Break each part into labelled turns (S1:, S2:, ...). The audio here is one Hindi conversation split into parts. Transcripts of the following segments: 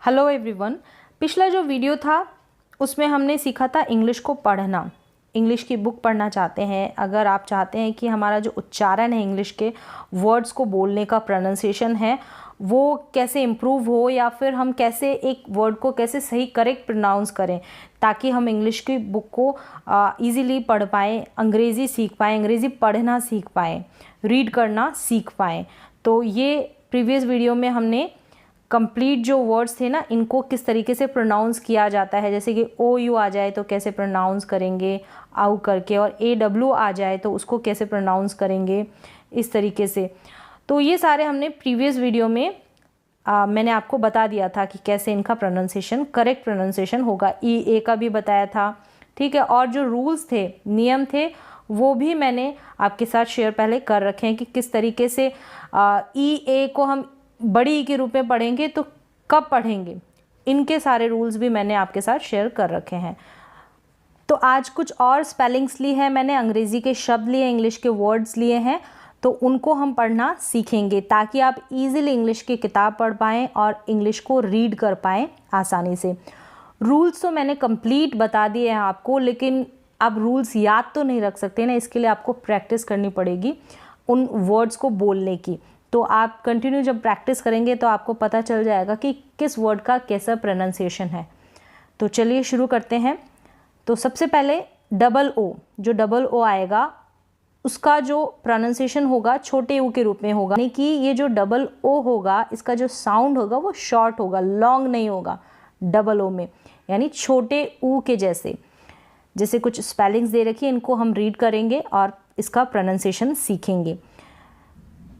S1: Hello everyone. पिछला जो वीडियो था उसमें हमने सीखा था इंग्लिश को पढ़ना। इंग्लिश की बुक पढ़ना चाहते हैं, अगर आप चाहते हैं कि हमारा जो उच्चारण है इंग्लिश के वर्ड्स को बोलने का प्रोनाउंसिएशन है वो कैसे इम्प्रूव हो, या फिर हम कैसे एक वर्ड को कैसे सही करेक्ट प्रोनाउंस करें ताकि हम इंग्लिश की बुक को ईज़िली पढ़ पाएँ, अंग्रेज़ी सीख पाएँ, अंग्रेज़ी पढ़ना सीख पाएँ, रीड करना सीख पाएँ। तो ये प्रीवियस वीडियो में हमने कंप्लीट जो वर्ड्स थे ना, इनको किस तरीके से प्रोनाउंस किया जाता है, जैसे कि ओ यू आ जाए तो कैसे प्रोनाउंस करेंगे आउ करके, और ए डब्ल्यू आ जाए तो उसको कैसे प्रोनाउंस करेंगे इस तरीके से। तो ये सारे हमने प्रीवियस वीडियो में मैंने आपको बता दिया था कि कैसे इनका प्रोनाउंसिएशन करेक्ट प्रोनाउंसिएशन होगा। ई ए का भी बताया था, ठीक है। और जो रूल्स थे, नियम थे, वो भी मैंने आपके साथ शेयर पहले कर रखे हैं कि किस तरीके से ई ए को हम बड़ी ई के रूप में पढ़ेंगे तो कब पढ़ेंगे, इनके सारे रूल्स भी मैंने आपके साथ शेयर कर रखे हैं। तो आज कुछ और स्पेलिंग्स ली है मैंने, अंग्रेज़ी के शब्द लिए, इंग्लिश के वर्ड्स लिए हैं, तो उनको हम पढ़ना सीखेंगे ताकि आप इजीली इंग्लिश की किताब पढ़ पाएँ और इंग्लिश को रीड कर पाएँ आसानी से। रूल्स तो मैंने कंप्लीट बता दिए हैं आपको, लेकिन आप रूल्स याद तो नहीं रख सकते ना, इसके लिए आपको प्रैक्टिस करनी पड़ेगी उन वर्ड्स को बोलने की। तो आप कंटिन्यू जब प्रैक्टिस करेंगे तो आपको पता चल जाएगा कि किस वर्ड का कैसा प्रोनाउंसिएशन है। तो चलिए शुरू करते हैं। तो सबसे पहले डबल ओ, जो डबल ओ आएगा उसका जो प्रोनाउंसिएशन होगा छोटे ऊ के रूप में होगा, यानी कि ये जो डबल ओ होगा इसका जो साउंड होगा वो शॉर्ट होगा, लॉन्ग नहीं होगा डबल ओ में, यानी छोटे ऊ के जैसे। जैसे कुछ स्पेलिंग्स दे रखी है, इनको हम रीड करेंगे और इसका प्रोनाउंसिएशन सीखेंगे।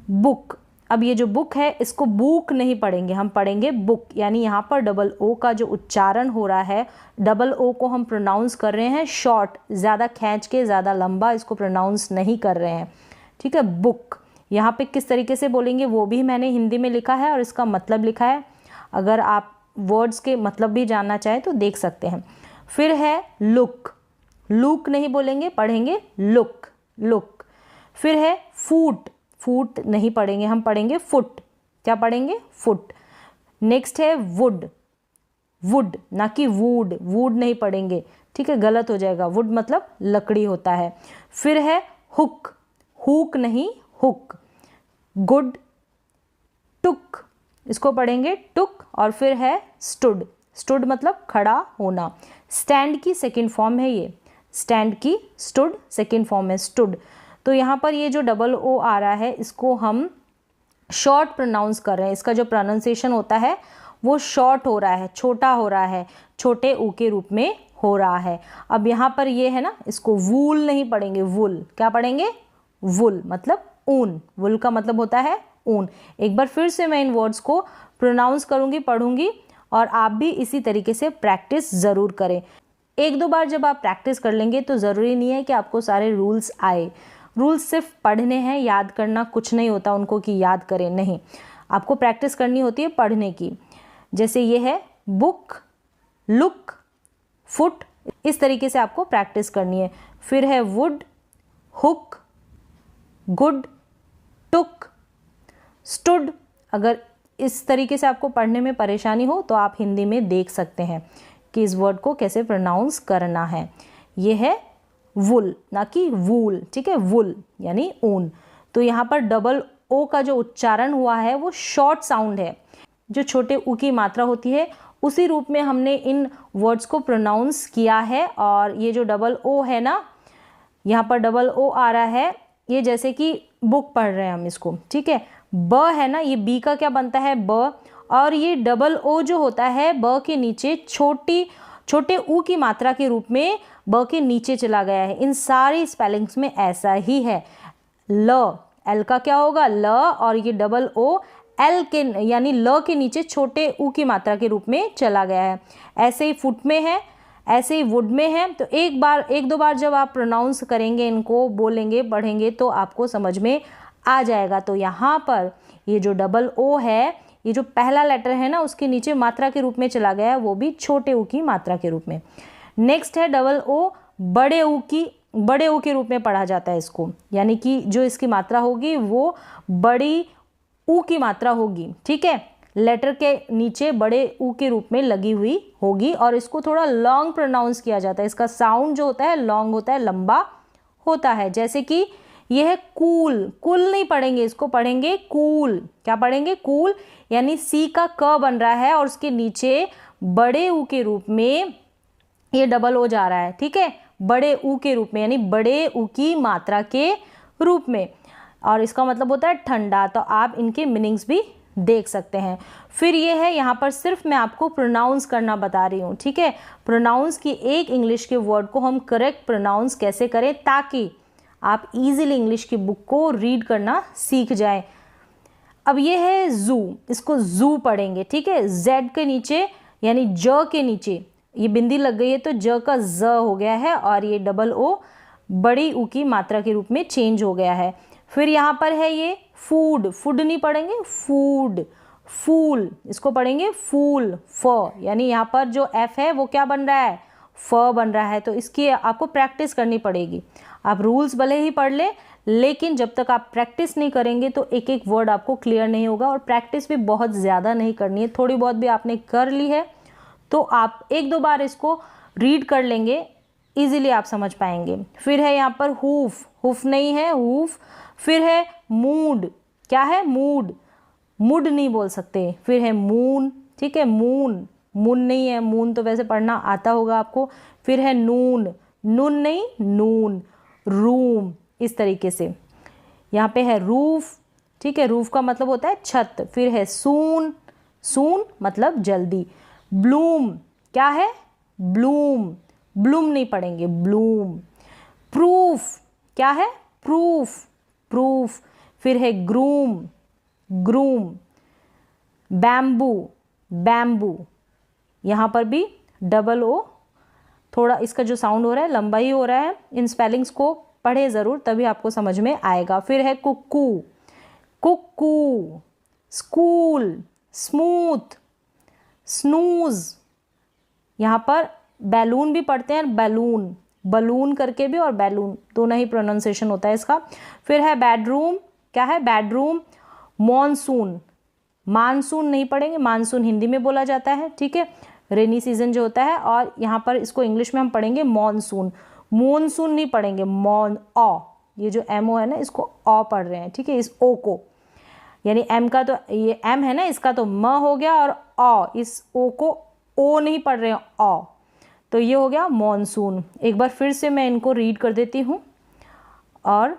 S1: बुक, अब ये जो बुक है इसको बुक नहीं पढ़ेंगे, हम पढ़ेंगे बुक, यानी यहाँ पर डबल ओ का जो उच्चारण हो रहा है, डबल ओ को हम प्रोनाउंस कर रहे हैं शॉर्ट, ज़्यादा खींच के, ज़्यादा लंबा इसको प्रोनाउंस नहीं कर रहे हैं, ठीक है। बुक यहाँ पे किस तरीके से बोलेंगे वो भी मैंने हिंदी में लिखा है और इसका मतलब लिखा है, अगर आप वर्ड्स के मतलब भी जानना चाहें तो देख सकते हैं। फिर है लुक, लुक नहीं बोलेंगे, पढ़ेंगे लुक, लुक। फिर है फूट, फूट नहीं पढ़ेंगे, हम पढ़ेंगे फुट, क्या पढ़ेंगे फुट। नेक्स्ट है वुड, वुड ना कि वुड, वुड नहीं पढ़ेंगे, ठीक है, गलत हो जाएगा, वुड मतलब लकड़ी होता है। फिर है हुक, हुक नहीं हुक। गुड, टुक, इसको पढ़ेंगे टुक। और फिर है स्टूड, स्टूड मतलब खड़ा होना, स्टैंड की सेकेंड फॉर्म है ये, स्टैंड की स्टूड सेकेंड फॉर्म है स्टूड। तो यहाँ पर ये जो डबल ओ आ रहा है इसको हम शॉर्ट प्रोनाउंस कर रहे हैं, इसका जो प्रोनाउंसिएशन होता है वो शॉर्ट हो रहा है, छोटा हो रहा है, छोटे ऊ के रूप में हो रहा है। अब यहाँ पर ये है ना, इसको वूल नहीं पढ़ेंगे, वुल, क्या पढ़ेंगे वुल मतलब ऊन, वुल का मतलब होता है ऊन। एक बार फिर से मैं इन वर्ड्स को प्रोनाउंस करूँगी, पढ़ूँगी, और आप भी इसी तरीके से प्रैक्टिस ज़रूर करें। एक दो बार जब आप प्रैक्टिस कर लेंगे तो ज़रूरी नहीं है कि आपको सारे रूल्स आए, रूल्स सिर्फ पढ़ने हैं, याद करना कुछ नहीं होता उनको कि याद करें, नहीं, आपको प्रैक्टिस करनी होती है पढ़ने की। जैसे ये है बुक, लुक, फुट, इस तरीके से आपको प्रैक्टिस करनी है। फिर है would, hook, good, took, stood. अगर इस तरीके से आपको पढ़ने में परेशानी हो तो आप हिंदी में देख सकते हैं कि इस वर्ड को कैसे प्रोनाउंस करना है। ये है वुल ना कि वूल, ठीक है, वुल यानी ऊन। तो यहाँ पर डबल ओ का जो उच्चारण हुआ है वो शॉर्ट साउंड है, जो छोटे ऊ की मात्रा होती है उसी रूप में हमने इन वर्ड्स को प्रोनाउंस किया है। और ये जो डबल ओ है ना, यहाँ पर डबल ओ आ रहा है, ये जैसे कि बुक पढ़ रहे हैं हम इसको, ठीक है। ब है ना, ये बी का क्या बनता है ब, और ये डबल ओ जो होता है ब के नीचे छोटे ऊ की मात्रा के रूप में ब के नीचे चला गया है। इन सारी स्पेलिंग्स में ऐसा ही है। ल, एल का क्या होगा ल, और ये डबल ओ एल के यानी ल के नीचे छोटे ऊ की मात्रा के रूप में चला गया है। ऐसे ही फुट में है, ऐसे ही वुड में है। तो एक दो बार जब आप प्रोनाउंस करेंगे, इनको बोलेंगे, पढ़ेंगे तो आपको समझ में आ जाएगा। तो यहाँ पर ये जो डबल ओ है, ये जो पहला लेटर है ना उसके नीचे मात्रा के रूप में चला गया है, वो भी छोटे ऊ की मात्रा के रूप में। नेक्स्ट है डबल ओ, बड़े ऊ के रूप में पढ़ा जाता है इसको, यानी कि जो इसकी मात्रा होगी वो बड़ी ऊ की मात्रा होगी, ठीक है। लेटर के नीचे बड़े ऊ के रूप में लगी हुई होगी और इसको थोड़ा लॉन्ग प्रोनाउंस किया जाता है। इसका साउंड जो होता है लॉन्ग होता है, लंबा होता है। जैसे कि ये है कूल, कुल नहीं पढ़ेंगे, इसको पढ़ेंगे कूल। क्या पढ़ेंगे? कूल। यानी सी का क बन रहा है और उसके नीचे बड़े ऊ के रूप में ये डबल ओ जा रहा है, ठीक है, बड़े ऊ के रूप में, यानी बड़े ऊ की मात्रा के रूप में, और इसका मतलब होता है ठंडा। तो आप इनके मीनिंग्स भी देख सकते हैं। फिर ये है, यहाँ पर सिर्फ मैं आपको प्रोनाउंस करना बता रही हूँ, ठीक है, प्रोनाउंस की एक इंग्लिश के वर्ड को हम करेक्ट प्रोनाउंस कैसे करें ताकि आप इजीली इंग्लिश की बुक को रीड करना सीख जाएं। अब ये है जू, इसको जू पढ़ेंगे, ठीक है, जेड के नीचे यानी ज के नीचे ये बिंदी लग गई है तो ज का ज हो गया है और ये डबल ओ बड़ी ऊ की मात्रा के रूप में चेंज हो गया है। फिर यहाँ पर है ये फूड, फूड नहीं पढ़ेंगे, फूड, फूल, इसको पढ़ेंगे फूल, फ, यानी यहाँ पर जो एफ है वो क्या बन रहा है? फ बन रहा है। तो इसकी आपको प्रैक्टिस करनी पड़ेगी। आप रूल्स भले ही पढ़ लें, लेकिन जब तक आप प्रैक्टिस नहीं करेंगे तो एक एक वर्ड आपको क्लियर नहीं होगा। और प्रैक्टिस भी बहुत ज़्यादा नहीं करनी है, थोड़ी बहुत भी आपने कर ली है तो आप एक दो बार इसको रीड कर लेंगे, इजीली आप समझ पाएंगे। फिर है यहाँ पर हूफ, हूफ नहीं है, हूफ। फिर है मूड, क्या है? मूड, मूड नहीं बोल सकते। फिर है मून, ठीक है, मून, मून नहीं है, मून तो वैसे पढ़ना आता होगा आपको। फिर है नून, नून नहीं, नून, रूम, इस तरीके से। यहाँ पे है रूफ, ठीक है, रूफ का मतलब होता है छत। फिर है सून, सून मतलब जल्दी। ब्लूम, क्या है? ब्लूम, ब्लूम नहीं पढ़ेंगे, ब्लूम। प्रूफ, क्या है? Proof, proof. फिर है ग्रूम, ग्रूम। बैम्बू, बैम्बू, यहाँ पर भी डबल ओ, थोड़ा इसका जो साउंड हो रहा है लंबा ही हो रहा है। इन स्पेलिंग्स को पढ़े ज़रूर, तभी आपको समझ में आएगा। फिर है cuckoo, cuckoo. School, smooth, snooze. यहाँ पर बैलून भी पढ़ते हैं, बैलून, बलून करके भी, और बैलून, दोनों ही प्रोनाउंसिएशन होता है इसका। फिर है बेडरूम, क्या है? बेडरूम। मॉनसून, मानसून नहीं पढ़ेंगे, मानसून हिंदी में बोला जाता है, ठीक है, रेनी सीजन जो होता है। और यहाँ पर इसको इंग्लिश में हम पढ़ेंगे मॉनसून, मॉनसून नहीं पढ़ेंगे, मॉन, ओ, ये जो एम ओ है ना इसको ओ पढ़ रहे हैं, ठीक है, इस ओ को, यानी एम का तो ये एम है ना, इसका तो म हो गया, और ओ, इस ओ को ओ नहीं पढ़ रहे हैं, ओ, तो ये हो गया मॉनसून। एक बार फिर से मैं इनको रीड कर देती हूँ। और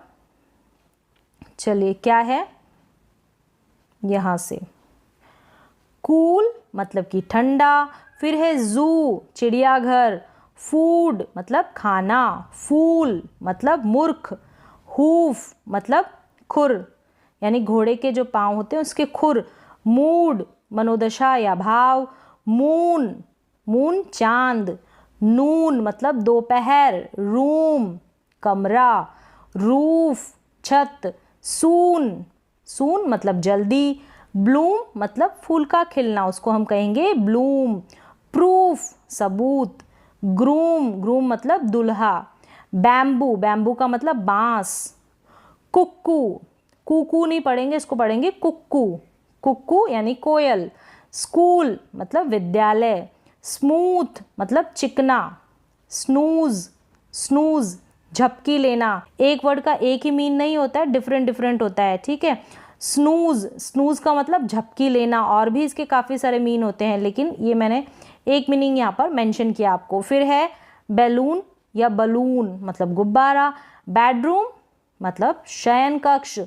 S1: चलिए क्या है यहाँ से, कूल मतलब कि ठंडा। फिर है जू, चिड़ियाघर। फूड मतलब खाना। फूल मतलब मूर्ख। हूफ मतलब खुर, यानी घोड़े के जो पाँव होते हैं उसके खुर। मूड मनोदशा या भाव। मून, मून चांद। नून मतलब दोपहर। रूम कमरा। रूफ छत। सून, सून मतलब जल्दी। ब्लूम मतलब फूल का खिलना, उसको हम कहेंगे ब्लूम। प्रूफ सबूत। ग्रूम, ग्रूम मतलब दुल्हा। बैम्बू, बैम्बू का मतलब बांस। कुक्कू, कुकू नहीं पढ़ेंगे, इसको पढ़ेंगे कुक्कू, कुक्कू यानी कोयल। स्कूल मतलब विद्यालय। स्मूथ मतलब चिकना। स्नूज, स्नूज झपकी लेना। एक वर्ड का एक ही मीन नहीं होता है, डिफरेंट डिफरेंट होता है, ठीक है। स्नूज, स्नूज का मतलब झपकी लेना, और भी इसके काफ़ी सारे मीन होते हैं, लेकिन ये मैंने एक मीनिंग यहाँ पर मेंशन किया आपको। फिर है बैलून या बलून मतलब गुब्बारा। बेडरूम मतलब शयन कक्ष।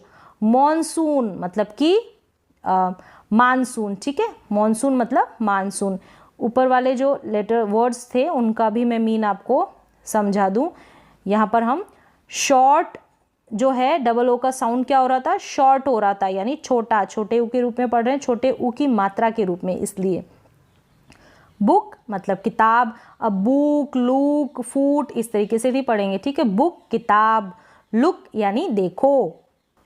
S1: मॉनसून मतलब कि मानसून, ठीक है, मॉनसून मतलब मानसून। ऊपर वाले जो लेटर वर्ड्स थे उनका भी मैं मीन आपको समझा दूं। यहाँ पर हम शॉर्ट जो है, डबल ओ का साउंड क्या हो रहा था? शॉर्ट हो रहा था, यानी छोटा, छोटे ऊ के रूप में पढ़ रहे हैं, छोटे ऊ की मात्रा के रूप में, इसलिए। बुक मतलब किताब। अब बुक, लुक, फूट इस तरीके से भी पढ़ेंगे, ठीक है। बुक किताब। लुक यानी देखो।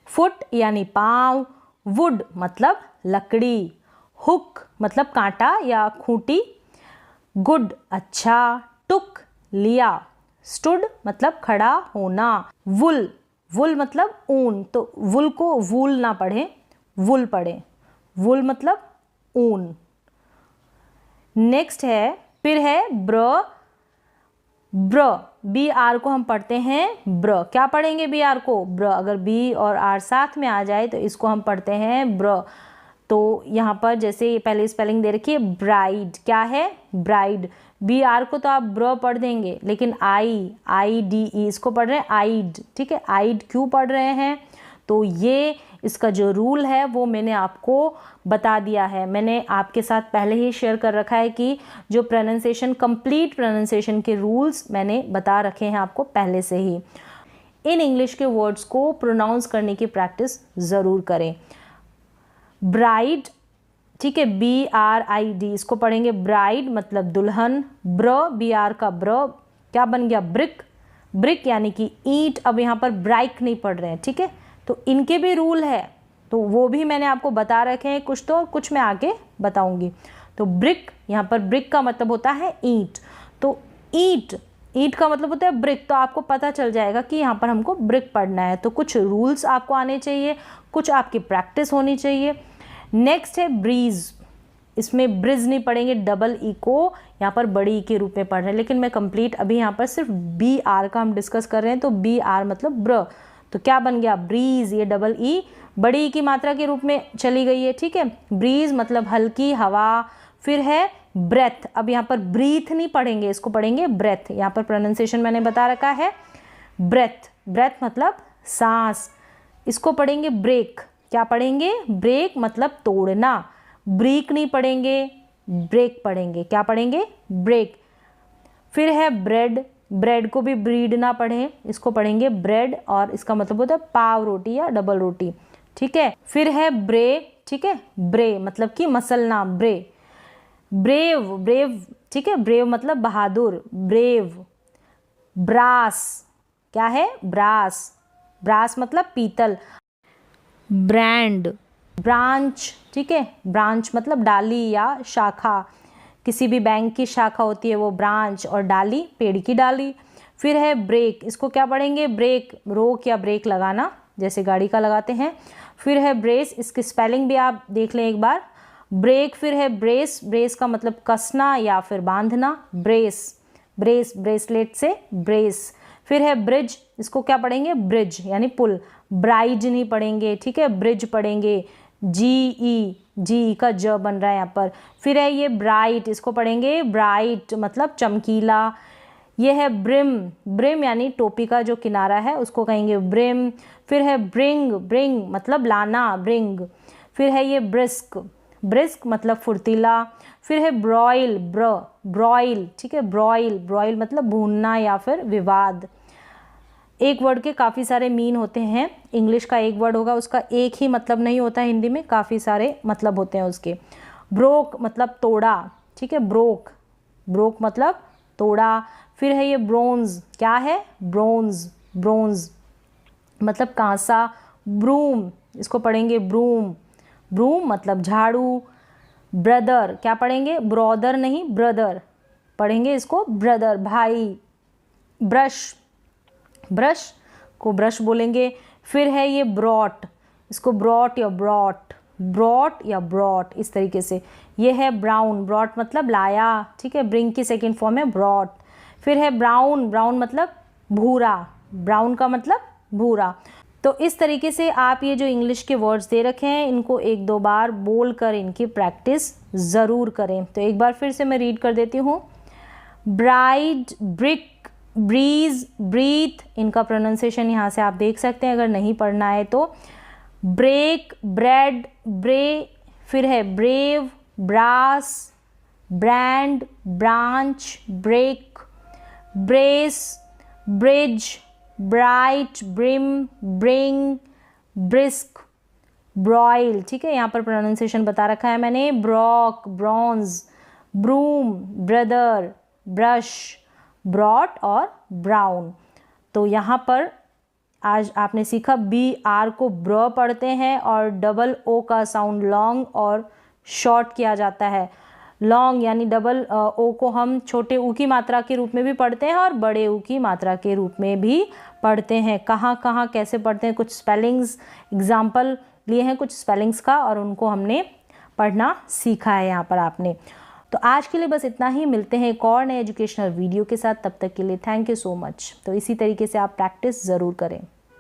S1: फुट यानी पाँव। वुड मतलब लकड़ी। हुक मतलब कांटा या खूंटी। गुड अच्छा। टुक लिया। स्टूड मतलब खड़ा होना। वुल, वुल मतलब ऊन, तो वुल को वूल ना पढ़े, वुल पढ़े। वुल मतलब ऊन। नेक्स्ट है, फिर है ब्र, ब्र, बी आर को हम पढ़ते हैं ब्र। क्या पढ़ेंगे बी आर को? ब्र। अगर बी और आर साथ में आ जाए तो इसको हम पढ़ते हैं ब्र। तो यहाँ पर जैसे पहले स्पेलिंग दे रखी है ब्राइड, क्या है? ब्राइड। बी आर को तो आप ब्र पढ़ देंगे, लेकिन आई डी ई इसको पढ़ रहे हैं आइड, ठीक है। आइड क्यों पढ़ रहे हैं? तो ये इसका जो रूल है वो मैंने आपको बता दिया है। मैंने आपके साथ पहले ही शेयर कर रखा है कि जो प्रोनाउंसिएशन, कंप्लीट प्रोनाउंसिएशन के रूल्स मैंने बता रखे हैं आपको पहले से ही। इन इंग्लिश के वर्ड्स को प्रोनाउंस करने की प्रैक्टिस ज़रूर करें। ब्राइड, ठीक है, बी आर आई डी, इसको पढ़ेंगे ब्राइड मतलब दुल्हन। ब्र, बी आर का ब्र क्या बन गया? ब्रिक। ब्रिक यानी कि ईंट। अब यहाँ पर ब्राइक नहीं पढ़ रहे हैं, ठीक है। तो इनके भी रूल है, तो वो भी मैंने आपको बता रखे हैं, कुछ तो कुछ मैं आगे बताऊंगी। तो ब्रिक, यहाँ पर ब्रिक का मतलब होता है ईंट। तो ईंट, ईंट का मतलब होता है ब्रिक। तो आपको पता चल जाएगा कि यहाँ पर हमको ब्रिक पढ़ना है। तो कुछ रूल्स आपको आने चाहिए, कुछ आपकी प्रैक्टिस होनी चाहिए। नेक्स्ट है ब्रीज। इसमें ब्रिज नहीं पढ़ेंगे, डबल ई को यहाँ पर बड़ी ई के रूप में पढ़ रहे हैं, लेकिन मैं कंप्लीट अभी यहाँ पर सिर्फ बी आर का हम डिस्कस कर रहे हैं। तो बी आर मतलब ब्र, तो क्या बन गया? ब्रीज। ये डबल ई बड़ी ई की मात्रा के रूप में चली गई है, ठीक है। ब्रीज मतलब हल्की हवा। फिर है ब्रेथ। अब यहाँ पर ब्रीथ नहीं पढ़ेंगे, इसको पढ़ेंगे ब्रेथ। यहाँ पर प्रोनाउंसिएशन मैंने बता रखा है ब्रेथ। ब्रेथ मतलब सांस। इसको पढ़ेंगे ब्रेक। क्या पढ़ेंगे? ब्रेक मतलब तोड़ना। ब्रेक नहीं पढ़ेंगे, ब्रेक पढ़ेंगे। क्या पढ़ेंगे? ब्रेक। फिर है ब्रेड। ब्रेड को भी ब्रीड ना पढ़ें, इसको पढ़ेंगे ब्रेड, और इसका मतलब होता है पाव रोटी या डबल रोटी, ठीक है। फिर है ब्रे, ठीक है, ब्रे मतलब कि मसलना, ब्रे। ब्रेव, ब्रेव, ठीक है, ब्रेव मतलब बहादुर, ब्रेव। ब्रास, क्या है? ब्रास। ब्रास मतलब पीतल। ब्रांड, ब्रांच, ठीक है, ब्रांच मतलब डाली या शाखा। किसी भी बैंक की शाखा होती है वो ब्रांच, और डाली पेड़ की डाली। फिर है ब्रेक। इसको क्या पढ़ेंगे? ब्रेक, रोक या ब्रेक लगाना, जैसे गाड़ी का लगाते हैं। फिर है ब्रेस। इसकी स्पेलिंग भी आप देख लें एक बार, ब्रेक। फिर है ब्रेस। ब्रेस का मतलब कसना या फिर बांधना, ब्रेस। ब्रेस, ब्रेसलेट से ब्रेस। फिर है ब्रिज। इसको क्या पढ़ेंगे? ब्रिज यानी पुल। ब्राइज नहीं पढ़ेंगे, ठीक है, ब्रिज पढ़ेंगे। जी का ज बन रहा है यहाँ पर। फिर है ये ब्राइट। इसको पढ़ेंगे ब्राइट मतलब चमकीला। ये है ब्रिम। ब्रिम यानी टोपी का जो किनारा है उसको कहेंगे ब्रिम। फिर है ब्रिंग। ब्रिंग मतलब लाना, ब्रिंग। फिर है ये ब्रिस्क। ब्रिस्क मतलब फुर्तीला। फिर है ब्रॉयल। ब्रॉयल, ठीक है, ब्रॉयल। ब्रॉयल मतलब भूनना या फिर विवाद। एक वर्ड के काफ़ी सारे मीन होते हैं। इंग्लिश का एक वर्ड होगा, उसका एक ही मतलब नहीं होता है, हिंदी में काफ़ी सारे मतलब होते हैं उसके। ब्रोक मतलब तोड़ा, ठीक है, ब्रोक। ब्रोक मतलब तोड़ा। फिर है ये ब्रोंज। क्या है? ब्रोंज। ब्रोंज मतलब कांसा। ब्रूम, इसको पढ़ेंगे ब्रूम। ब्रूम मतलब झाड़ू। ब्रदर, क्या पढ़ेंगे? ब्रॉदर नहीं, ब्रदर पढ़ेंगे इसको, ब्रदर, भाई। ब्रश, ब्रश को ब्रश बोलेंगे। फिर है ये ब्रॉट। इसको ब्रॉट या ब्रॉट, ब्रॉट या ब्रॉट, इस तरीके से। ये है ब्राउन। ब्रॉट मतलब लाया, ठीक है, ब्रिंग की सेकेंड फॉर्म है ब्रॉट। फिर है ब्राउन। ब्राउन मतलब भूरा। ब्राउन का मतलब भूरा। तो इस तरीके से आप ये जो इंग्लिश के वर्ड्स दे रखे हैं इनको एक दो बार बोल कर इनकी प्रैक्टिस ज़रूर करें। तो एक बार फिर से मैं रीड कर देती हूँ। ब्राइड, ब्रिक, ब्रीज, ब्रीथ, इनका प्रोनाउंसिएशन यहाँ से आप देख सकते हैं अगर नहीं पढ़ना है तो। Break, bread, bray. फिर है brave, brass, brand, branch, break, brace, bridge, bright, brim, bring, brisk, broil, ठीक है, यहाँ पर प्रोनाउंसिएशन बता रखा है मैंने। Brock, bronze, broom, brother, brush, brought और ब्राउन। तो यहाँ पर आज आपने सीखा बी आर को ब्र पढ़ते हैं और डबल ओ का साउंड लॉन्ग और शॉर्ट किया जाता है। लॉन्ग यानी डबल ओ को हम छोटे ऊ की मात्रा के रूप में भी पढ़ते हैं और बड़े ऊ की मात्रा के रूप में भी पढ़ते हैं। कहाँ कहाँ कैसे पढ़ते हैं, कुछ स्पेलिंग्स एग्जाम्पल लिए हैं कुछ स्पेलिंग्स का और उनको हमने पढ़ना सीखा है यहाँ पर आपने। तो आज के लिए बस इतना ही, मिलते हैं एक और नए एजुकेशनल वीडियो के साथ, तब तक के लिए थैंक यू सो मच। तो इसी तरीके से आप प्रैक्टिस ज़रूर करें।